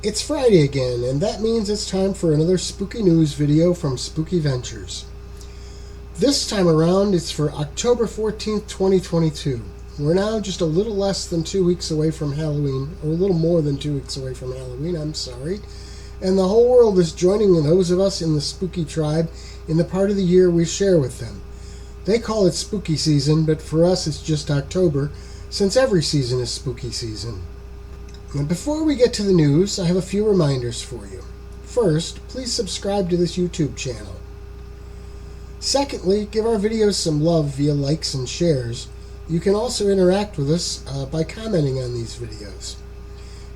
It's Friday again, and that means it's time for another spooky news video from Spooky Ventures. This time around, it's for October 14th, 2022. We're now just a little less than 2 weeks away from Halloween, or a little more than 2 weeks away from Halloween, I'm sorry. And the whole world is joining those of us in the spooky tribe in the part of the year we share with them. They call it spooky season, but for us it's just October, since every season is spooky season. Now, before we get to the news, I have a few reminders for you. First, please subscribe to this YouTube channel. Secondly, give our videos some love via likes and shares. You can also interact with us by commenting on these videos.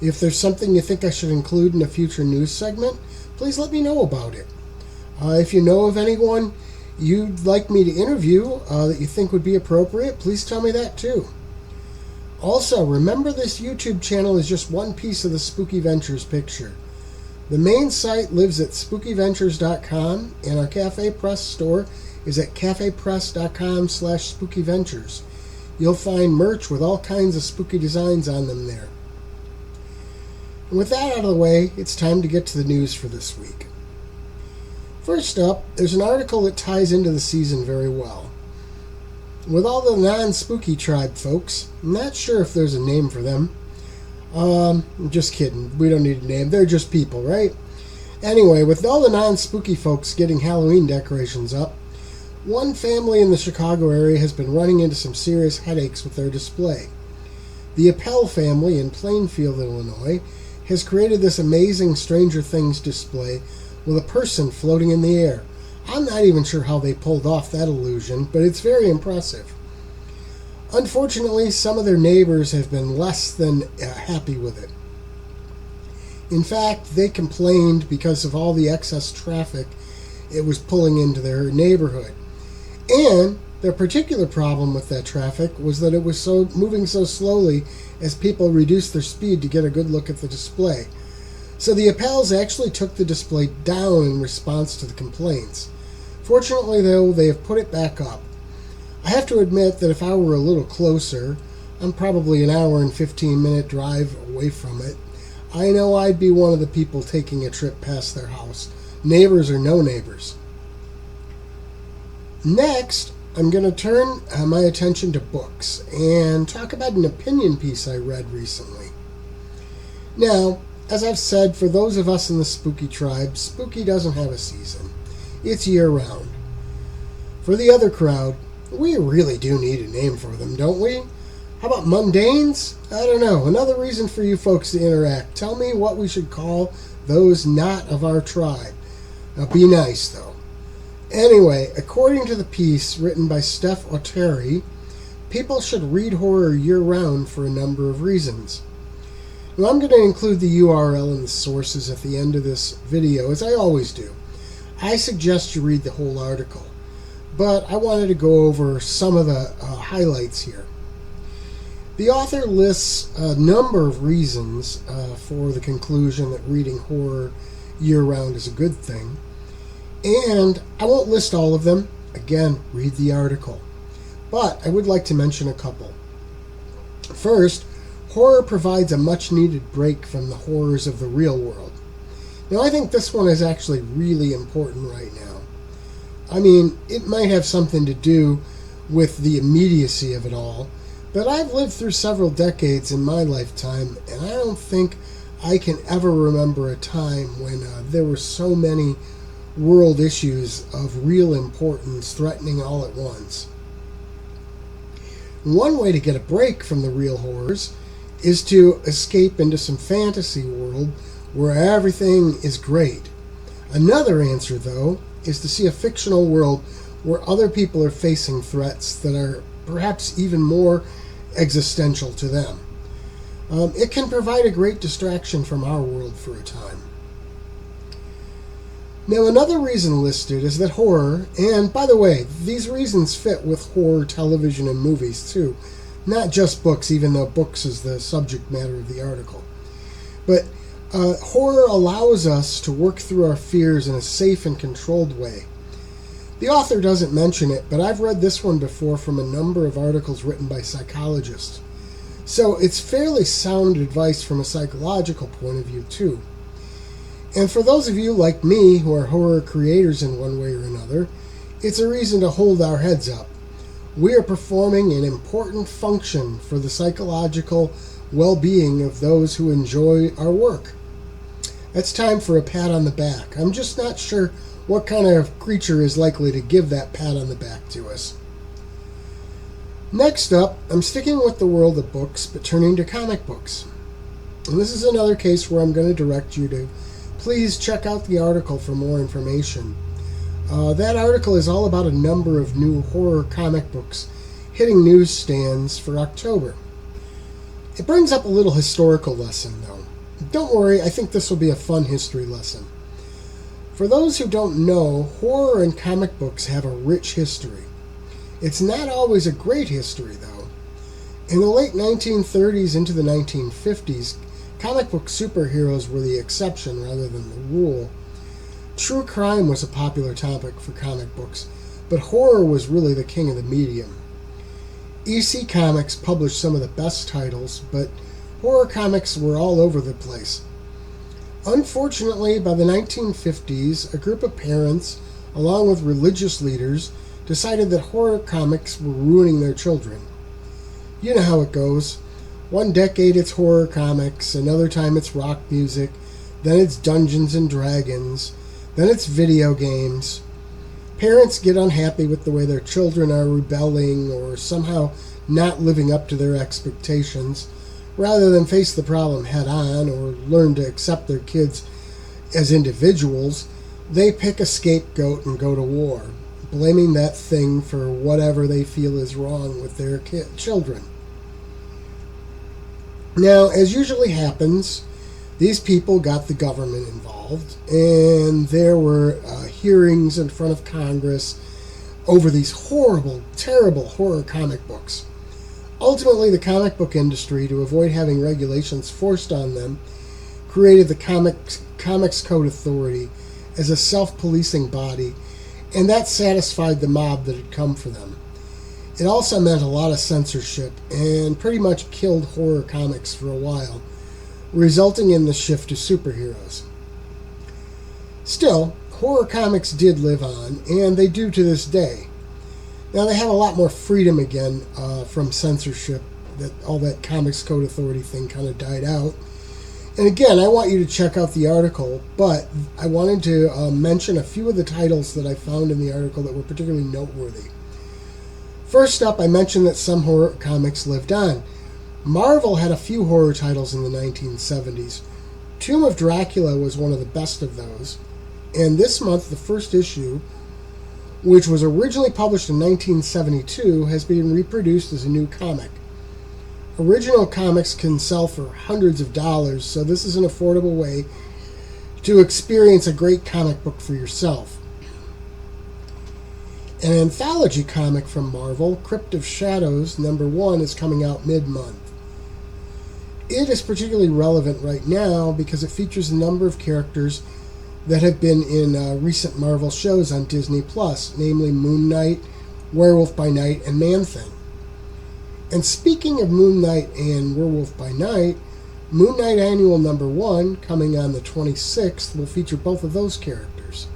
If there's something you think I should include in a future news segment, please let me know about it. If you know of anyone you'd like me to interview that you think would be appropriate, please tell me that too. Also, remember this YouTube channel is just one piece of the Spooky Ventures picture. The main site lives at spookyventures.com, and our Cafe Press store is at cafepress.com/spookyventures. You'll find merch with all kinds of spooky designs on them there. And with that out of the way, it's time to get to the news for this week. First up, there's an article that ties into the season very well. With all the non-spooky tribe folks, I'm not sure if there's a name for them. Just kidding. We don't need a name. They're just people, right? Anyway, with all the non-spooky folks getting Halloween decorations up, one family in the Chicago area has been running into some serious headaches with their display. The Appel family in Plainfield, Illinois, has created this amazing Stranger Things display with a person floating in the air. I'm not even sure how they pulled off that illusion, but it's very impressive. Unfortunately, some of their neighbors have been less than happy with it. In fact, they complained because of all the excess traffic it was pulling into their neighborhood. And their particular problem with that traffic was that it was moving so slowly as people reduced their speed to get a good look at the display. So the Appels actually took the display down in response to the complaints. Fortunately, though, they have put it back up. I have to admit that if I were a little closer, I'm probably an hour and 15-minute drive away from it, I know I'd be one of the people taking a trip past their house, neighbors or no neighbors. Next, I'm going to turn my attention to books and talk about an opinion piece I read recently. Now, as I've said, for those of us in the spooky tribe, spooky doesn't have a season. It's year-round. For the other crowd, we really do need a name for them, don't we? How about mundanes? I don't know. Another reason for you folks to interact. Tell me what we should call those not of our tribe. Now, be nice, though. Anyway, according to the piece written by Steph Oteri, people should read horror year-round for a number of reasons. Now, I'm going to include the URL and the sources at the end of this video, as I always do. I suggest you read the whole article, but I wanted to go over some of the highlights here. The author lists a number of reasons for the conclusion that reading horror year-round is a good thing, and I won't list all of them. Again, read the article. But I would like to mention a couple. First, horror provides a much-needed break from the horrors of the real world. Now, I think this one is actually really important right now. I mean, it might have something to do with the immediacy of it all, but I've lived through several decades in my lifetime, and I don't think I can ever remember a time when there were so many world issues of real importance threatening all at once. One way to get a break from the real horrors is to escape into some fantasy world where everything is great. Another answer, though, is to see a fictional world where other people are facing threats that are perhaps even more existential to them. It can provide a great distraction from our world for a time. Now, another reason listed is that horror, and by the way, these reasons fit with horror television and movies too, not just books, even though books is the subject matter of the article. But horror allows us to work through our fears in a safe and controlled way. The author doesn't mention it, but I've read this one before from a number of articles written by psychologists. So it's fairly sound advice from a psychological point of view, too. And for those of you like me who are horror creators in one way or another, it's a reason to hold our heads up. We are performing an important function for the psychological well-being of those who enjoy our work. It's time for a pat on the back. I'm just not sure what kind of creature is likely to give that pat on the back to us. Next up, I'm sticking with the world of books, but turning to comic books. And this is another case where I'm going to direct you to please check out the article for more information. That article is all about a number of new horror comic books hitting newsstands for October. It brings up a little historical lesson, though. Don't worry, I think this will be a fun history lesson. For those who don't know, horror and comic books have a rich history. It's not always a great history, though. In the late 1930s into the 1950s, comic book superheroes were the exception rather than the rule. True crime was a popular topic for comic books, but horror was really the king of the medium. EC Comics published some of the best titles, but horror comics were all over the place. Unfortunately, by the 1950s, a group of parents, along with religious leaders, decided that horror comics were ruining their children. You know how it goes. One decade it's horror comics, another time it's rock music, then it's Dungeons and Dragons, then it's video games. Parents get unhappy with the way their children are rebelling or somehow not living up to their expectations. Rather than face the problem head on or learn to accept their kids as individuals, they pick a scapegoat and go to war, blaming that thing for whatever they feel is wrong with their children. Now, as usually happens, these people got the government involved, and there were hearings in front of Congress over these horrible, terrible horror comic books. Ultimately, the comic book industry, to avoid having regulations forced on them, created the Comics Code Authority as a self-policing body, and that satisfied the mob that had come for them. It also meant a lot of censorship and pretty much killed horror comics for a while, resulting in the shift to superheroes. Still, horror comics did live on, and they do to this day. Now, they have a lot more freedom again from censorship. That all that Comics Code Authority thing kind of died out. And again, I want you to check out the article, but I wanted to mention a few of the titles that I found in the article that were particularly noteworthy. First up, I mentioned that some horror comics lived on. Marvel had a few horror titles in the 1970s. Tomb of Dracula was one of the best of those. And this month, the first issue, which was originally published in 1972, has been reproduced as a new comic. Original comics can sell for hundreds of dollars, so this is an affordable way to experience a great comic book for yourself. An anthology comic from Marvel, Crypt of Shadows #1, is coming out mid-month. It is particularly relevant right now because it features a number of characters that have been in recent Marvel shows on Disney+, namely Moon Knight, Werewolf by Night, and Man-Thing. And speaking of Moon Knight and Werewolf by Night, Moon Knight Annual #1, coming on the 26th, will feature both of those characters.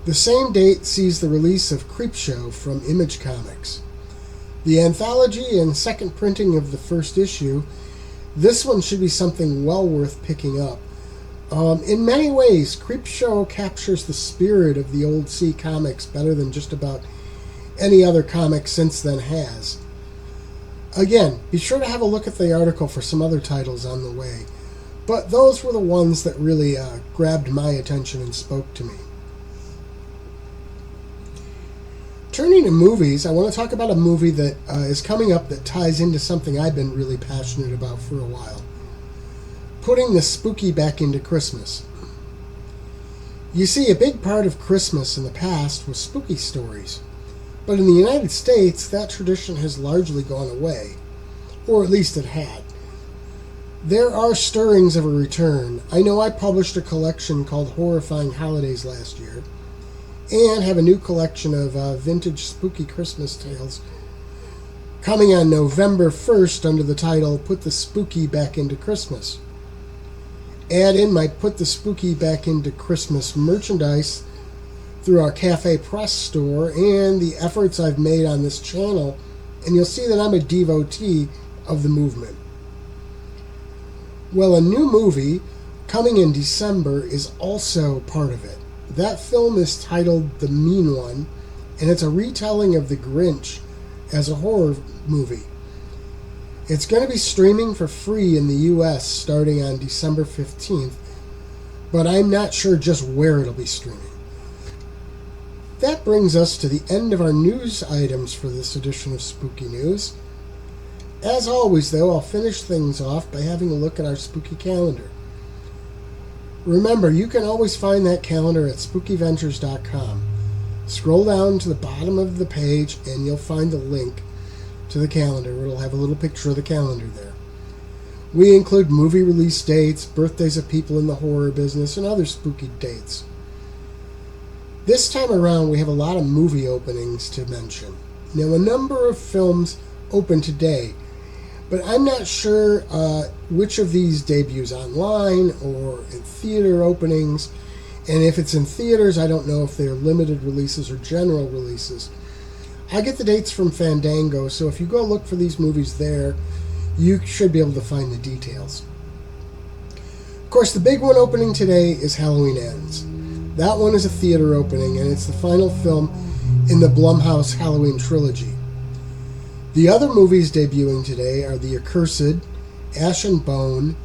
The same date sees the release of Creepshow from Image Comics. The anthology and second printing of the first issue, this one should be something well worth picking up. In many ways, Creepshow captures the spirit of the old C comics better than just about any other comic since then has. Again, be sure to have a look at the article for some other titles on the way, but those were the ones that really grabbed my attention and spoke to me. Turning to movies, I want to talk about a movie that is coming up that ties into something I've been really passionate about for a while. Putting the spooky back into Christmas. You see, a big part of Christmas in the past was spooky stories. But in the United States, that tradition has largely gone away. Or at least it had. There are stirrings of a return. I know I published a collection called Horrifying Holidays last year, and have a new collection of vintage spooky Christmas tales coming on November 1st under the title Put the Spooky Back into Christmas. add in my Put the Spooky Back into Christmas merchandise through our Cafe Press store and the efforts I've made on this channel, and you'll see that I'm a devotee of the movement. Well, a new movie coming in December is also part of it. That film is titled The Mean One, and it's a retelling of The Grinch as a horror movie. It's going to be streaming for free in the US starting on December 15th, but I'm not sure just where it'll be streaming. That brings us to the end of our news items for this edition of Spooky News. As always, though, I'll finish things off by having a look at our spooky calendar. Remember, you can always find that calendar at spookyventures.com. Scroll down to the bottom of the page and you'll find a link to the calendar. It'll have a little picture of the calendar there. We include movie release dates, birthdays of people in the horror business, and other spooky dates. This time around, we have a lot of movie openings to mention. Now, a number of films open today, but I'm not sure which of these debuts online or in theater openings. And if it's in theaters, I don't know if they're limited releases or general releases. I get the dates from Fandango, so if you go look for these movies there, you should be able to find the details. Of course, the big one opening today is Halloween Ends. That one is a theater opening, and it's the final film in the Blumhouse Halloween trilogy. The other movies debuting today are The Accursed, Ash and Bone,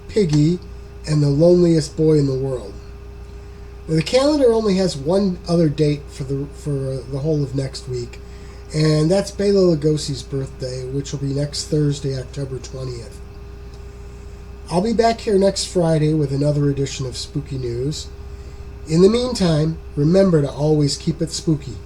Piggy, and The Loneliest Boy in the World. Now, the calendar only has one other date for the whole of next week, and that's Bela Lugosi's birthday, which will be next Thursday, October 20th. I'll be back here next Friday with another edition of Spooky News. In the meantime, remember to always keep it spooky.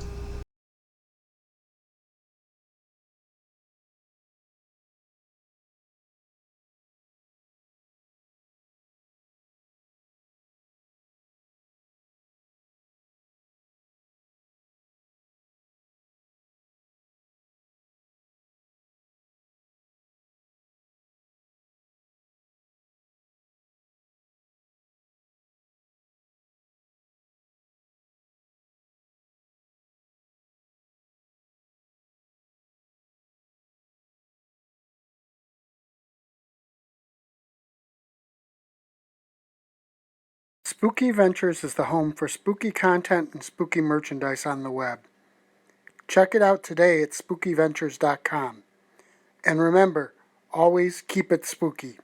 Spooky Ventures is the home for spooky content and spooky merchandise on the web. Check it out today at spookyventures.com. And remember, always keep it spooky.